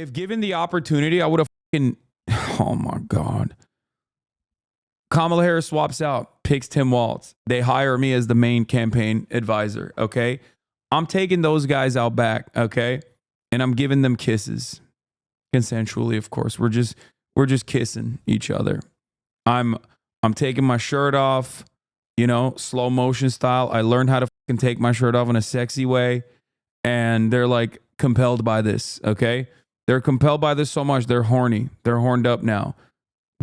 If given the opportunity, I would have fucking, oh my God. Kamala Harris swaps out, picks Tim Walz. They hire me as the main campaign advisor, okay? I'm taking those guys out back, okay? And I'm giving them kisses. Consensually, of course. We're just kissing each other. I'm taking my shirt off, you know, slow motion style. I learned how to fucking take my shirt off in a sexy way. And they're like compelled by this, okay? They're compelled by this so much, they're horny. They're horned up now.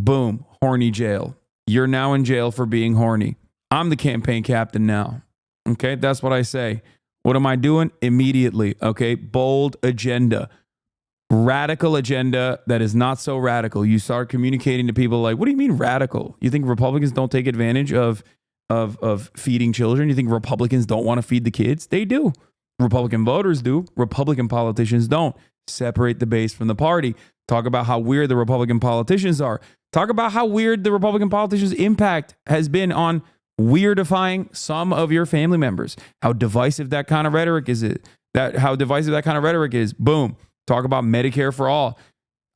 Boom, horny jail. You're now in jail for being horny. I'm the campaign captain now. Okay, that's what I say. What am I doing? Immediately, okay? Bold agenda. Radical agenda that is not so radical. You start communicating to people like, what do you mean radical? You think Republicans don't take advantage of feeding children? You think Republicans don't want to feed the kids? They do. Republican voters do. Republican politicians don't. Separate the base from the party. Talk about how weird the Republican politicians are. Talk about how weird the Republican politicians' impact has been on weirdifying some of your family members. How divisive that kind of rhetoric is. How divisive that kind of rhetoric is. Boom. Talk about Medicare for all.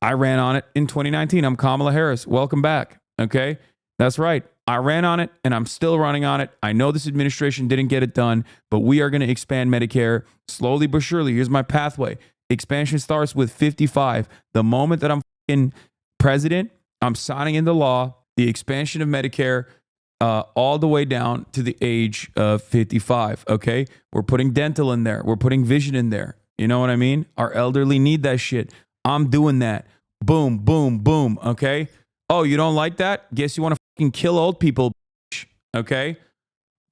I ran on it in 2019. I'm Kamala Harris. Welcome back. Okay? That's right. I ran on it and I'm still running on it. I know this administration didn't get it done, but we are going to expand Medicare slowly but surely. Here's my pathway. Expansion starts with 55. The moment that I'm president, I'm signing into law the expansion of Medicare all the way down to the age of 55. Okay? We're putting dental in there. We're putting vision in there. You know what I mean? Our elderly need that shit. I'm doing that. Boom, boom, boom. Okay? Oh, you don't like that? Guess you want to fucking kill old people. Okay?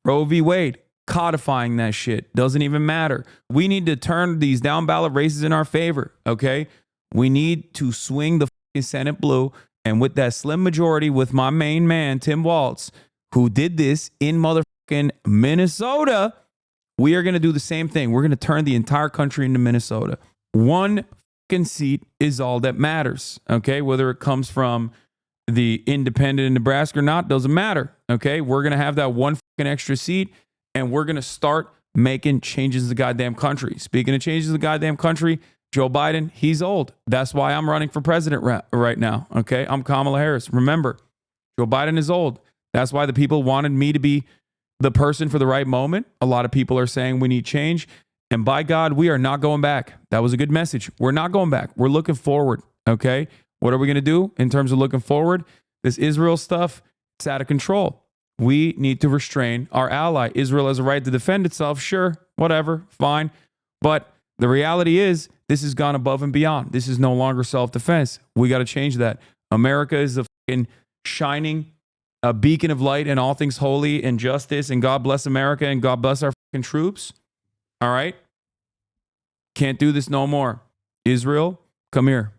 Roe v. Wade. Codifying that shit. Doesn't even matter. We need to turn these down ballot races in our favor. Okay? We need to swing the fucking Senate blue. And with that slim majority with my main man, Tim Walz, who did this in motherfucking Minnesota, we are going to do the same thing. We're going to turn the entire country into Minnesota. One fucking seat is all that matters. Okay? Whether it comes from the independent in Nebraska or not, doesn't matter. Okay? We're going to have that one fucking extra seat and we're going to start making changes in the goddamn country. Speaking of changes in the goddamn country, Joe Biden, he's old. That's why I'm running for president right now. Okay? I'm Kamala Harris. Remember, Joe Biden is old. That's why the people wanted me to be the person for the right moment. A lot of people are saying we need change. And by God, we are not going back. That was a good message. We're not going back. We're looking forward. Okay? What are we going to do in terms of looking forward? This Israel stuff, it's out of control. We need to restrain our ally. Israel has a right to defend itself. Sure, whatever, fine. But the reality is, this has gone above and beyond. This is no longer self-defense. We got to change that. America is a fucking shining beacon of light and all things holy and justice. And God bless America and God bless our fucking troops. All right? Can't do this no more. Israel, come here.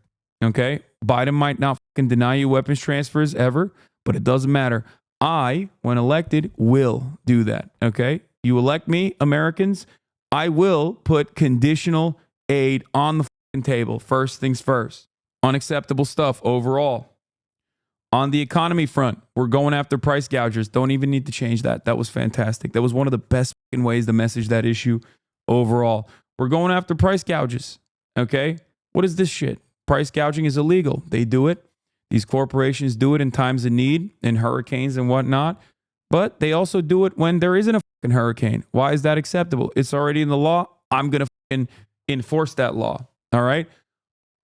Okay? Biden might not fucking deny you weapons transfers ever, but it doesn't matter. I, when elected, will do that. Okay? You elect me, Americans, I will put conditional aid on the fucking table. First things first. Unacceptable stuff overall. On the economy front, we're going after price gougers. Don't even need to change that. That was fantastic. That was one of the best fucking ways to message that issue overall. We're going after price gouges. Okay? What is this shit? Price gouging is illegal. They do it. These corporations do it in times of need, in hurricanes and whatnot. But they also do it when there isn't a fucking hurricane. Why is that acceptable? It's already in the law. I'm going to fucking enforce that law. All right?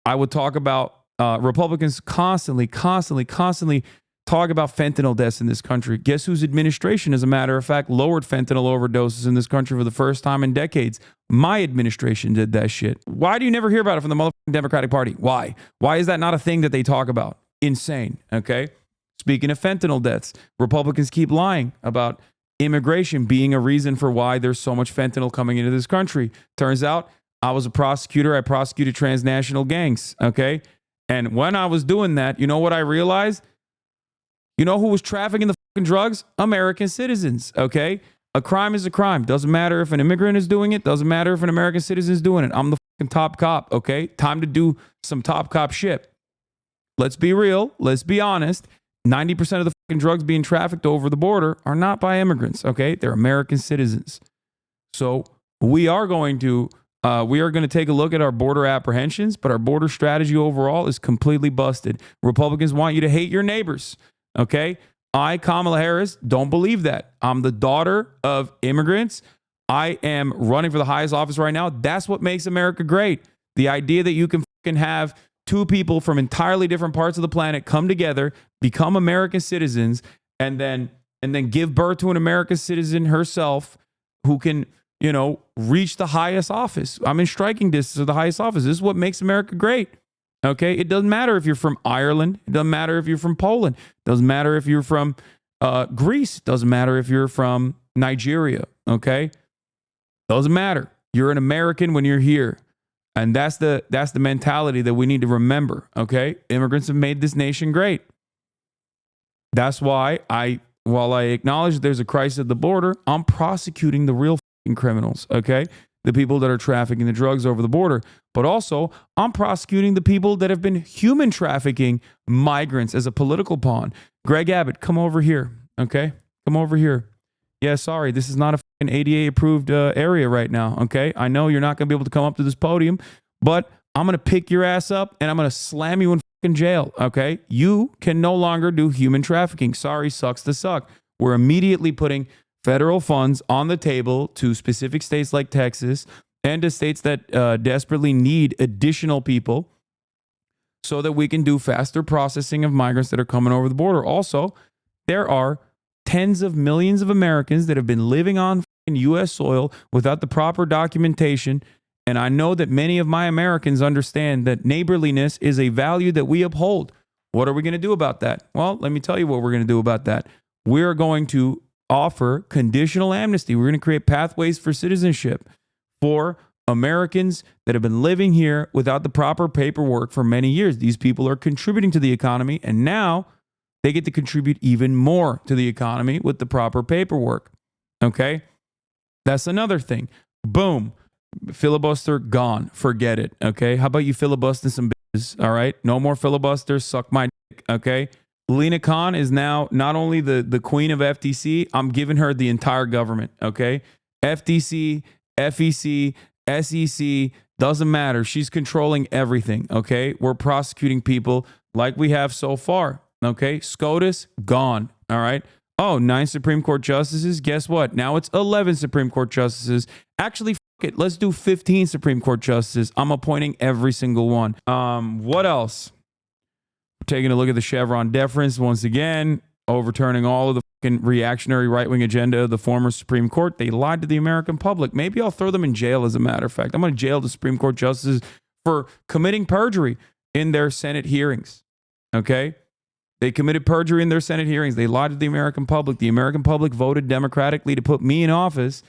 I would talk about Republicans constantly talk about fentanyl deaths in this country. Guess whose administration, as a matter of fact, lowered fentanyl overdoses in this country for the first time in decades? My administration did that shit. Why do you never hear about it from the motherfucking Democratic Party? Why? Why is that not a thing that they talk about? Insane, okay? Speaking of fentanyl deaths, Republicans keep lying about immigration being a reason for why there's so much fentanyl coming into this country. Turns out, I was a prosecutor. I prosecuted transnational gangs, okay? And when I was doing that, you know what I realized? You know who was trafficking the fucking drugs? American citizens, okay? A crime is a crime. Doesn't matter if an immigrant is doing it. Doesn't matter if an American citizen is doing it. I'm the fucking top cop, okay? Time to do some top cop shit. Let's be real. Let's be honest. 90% of the fucking drugs being trafficked over the border are not by immigrants, okay? They're American citizens. So we are going to We are going to take a look at our border apprehensions, but our border strategy overall is completely busted. Republicans want you to hate your neighbors. Okay. I, Kamala Harris, don't believe that. I'm the daughter of immigrants. I am running for the highest office right now. That's what makes America great. The idea that you can fucking have two people from entirely different parts of the planet come together, become American citizens, and then give birth to an American citizen herself who can, reach the highest office. I'm in striking distance of the highest office. This is what makes America great. Okay. It doesn't matter if you're from Ireland. It doesn't matter if you're from Poland. It doesn't matter if you're from Greece. It doesn't matter if you're from Nigeria. Okay. Doesn't matter. You're an American when you're here. And that's the mentality that we need to remember. Okay. Immigrants have made this nation great. That's why while I acknowledge there's a crisis at the border, I'm prosecuting the real criminals. Okay. The people that are trafficking the drugs over the border, but also I'm prosecuting the people that have been human trafficking migrants as a political pawn. Greg Abbott, come over here. Okay. Come over here. Yeah, sorry. This is not a fucking ADA approved area right now. Okay. I know you're not going to be able to come up to this podium, but I'm going to pick your ass up and I'm going to slam you in fucking jail. Okay. You can no longer do human trafficking. Sorry, sucks to suck. We're immediately putting federal funds on the table to specific states like Texas and to states that desperately need additional people so that we can do faster processing of migrants that are coming over the border. Also, there are tens of millions of Americans that have been living on U.S. soil without the proper documentation. And I know that many of my Americans understand that neighborliness is a value that we uphold. What are we going to do about that? Well, let me tell you what we're going to do about that. We're going to offer conditional amnesty. We're going to create pathways for citizenship for Americans that have been living here without the proper paperwork for many years. These people are contributing to the economy, and now they get to contribute even more to the economy with the proper paperwork. Okay? That's another thing. Boom. Filibuster gone. Forget it. Okay? How about you filibusting some bitches? All right? No more filibusters. Suck my dick. Okay? Lena Khan is now not only the queen of FTC, I'm giving her the entire government, okay? FTC, FEC, SEC, doesn't matter. She's controlling everything, okay? We're prosecuting people like we have so far, okay? SCOTUS, gone, all right? Oh, 9 Supreme Court justices, guess what? Now it's 11 Supreme Court justices. Actually, fuck it, let's do 15 Supreme Court justices. I'm appointing every single one. What else? Taking a look at the Chevron deference once again, overturning all of the fucking reactionary right-wing agenda of the former Supreme Court. They lied to the American public. Maybe I'll throw them in jail, as a matter of fact. I'm going to jail the Supreme Court justices for committing perjury in their Senate hearings. Okay? They committed perjury in their Senate hearings. They lied to the American public. The American public voted democratically to put me in office,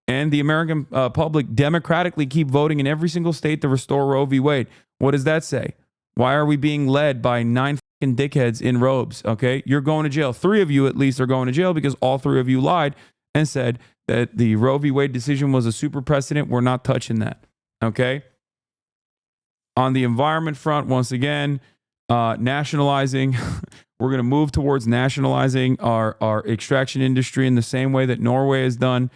and the American public democratically keep voting in every single state to restore Roe v. Wade. What does that say? Why are we being led by 9 fucking dickheads in robes? Okay, you're going to jail. 3 of you at least are going to jail because all 3 of you lied and said that the Roe v. Wade decision was a super precedent. We're not touching that. Okay. On the environment front, once again, nationalizing. We're going to move towards nationalizing our extraction industry in the same way that Norway has done.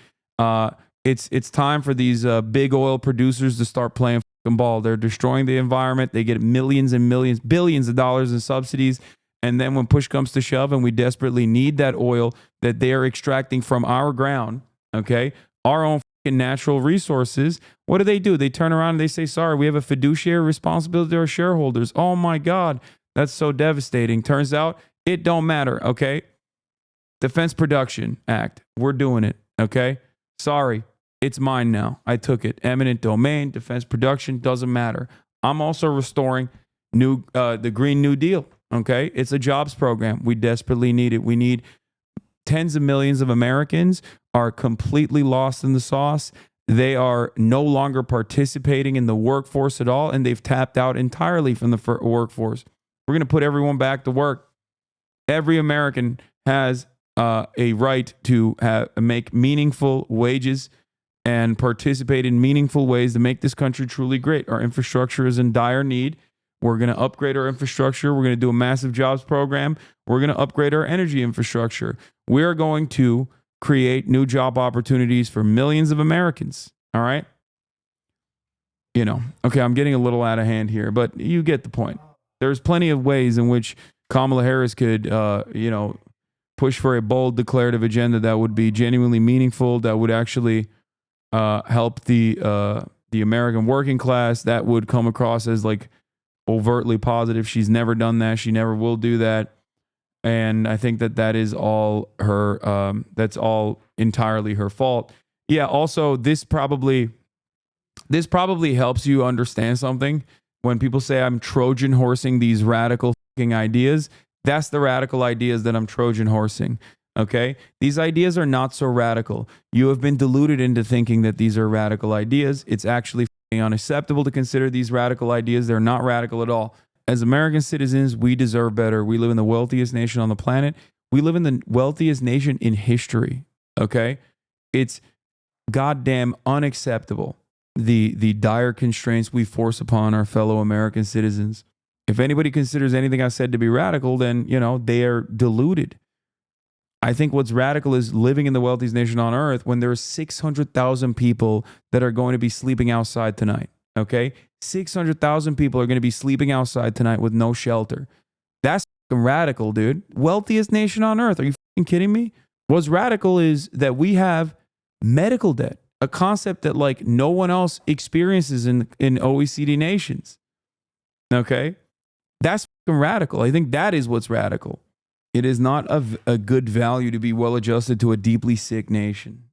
It's time for these big oil producers to start playing ball. They're destroying the environment. They get millions and millions, billions of dollars in subsidies. And then when push comes to shove and we desperately need that oil that they are extracting from our ground, okay, our own natural resources, what do? They turn around and they say, sorry, we have a fiduciary responsibility to our shareholders. Oh my God, that's so devastating. Turns out it don't matter, okay? Defense Production Act, we're doing it, okay? Sorry. It's mine now. I took it. Eminent domain, defense production, doesn't matter. I'm also restoring the Green New Deal. Okay. It's a jobs program. We desperately need it. We need tens of millions of Americans are completely lost in the sauce. They are no longer participating in the workforce at all, and they've tapped out entirely from the workforce. We're going to put everyone back to work. Every American has a right to make meaningful wages and participate in meaningful ways to make this country truly great. Our infrastructure is in dire need. We're going to upgrade our infrastructure. We're going to do a massive jobs program. We're going to upgrade our energy infrastructure. We are going to create new job opportunities for millions of Americans. All right? Okay, I'm getting a little out of hand here, but you get the point. There's plenty of ways in which Kamala Harris could, push for a bold declarative agenda that would be genuinely meaningful, that would actually help the American working class, that would come across as like overtly positive. She's never done that. She never will do that. And I think that is all her. That's all entirely her fault. Yeah. Also, this probably helps you understand something. When people say I'm Trojan horsing these radical fucking ideas, that's the radical ideas that I'm Trojan horsing. Okay? These ideas are not so radical. You have been deluded into thinking that these are radical ideas. It's actually fucking unacceptable to consider these radical ideas. They're not radical at all. As American citizens, we deserve better. We live in the wealthiest nation on the planet. We live in the wealthiest nation in history. Okay? It's goddamn unacceptable. The dire constraints we force upon our fellow American citizens. If anybody considers anything I said to be radical, then, they are deluded. I think what's radical is living in the wealthiest nation on earth when there are 600,000 people that are going to be sleeping outside tonight. Okay? 600,000 people are going to be sleeping outside tonight with no shelter. That's radical, dude. Wealthiest nation on earth. Are you kidding me? What's radical is that we have medical debt. A concept that like no one else experiences in OECD nations. Okay? That's radical. I think that is what's radical. It is not a good value to be well adjusted to a deeply sick nation.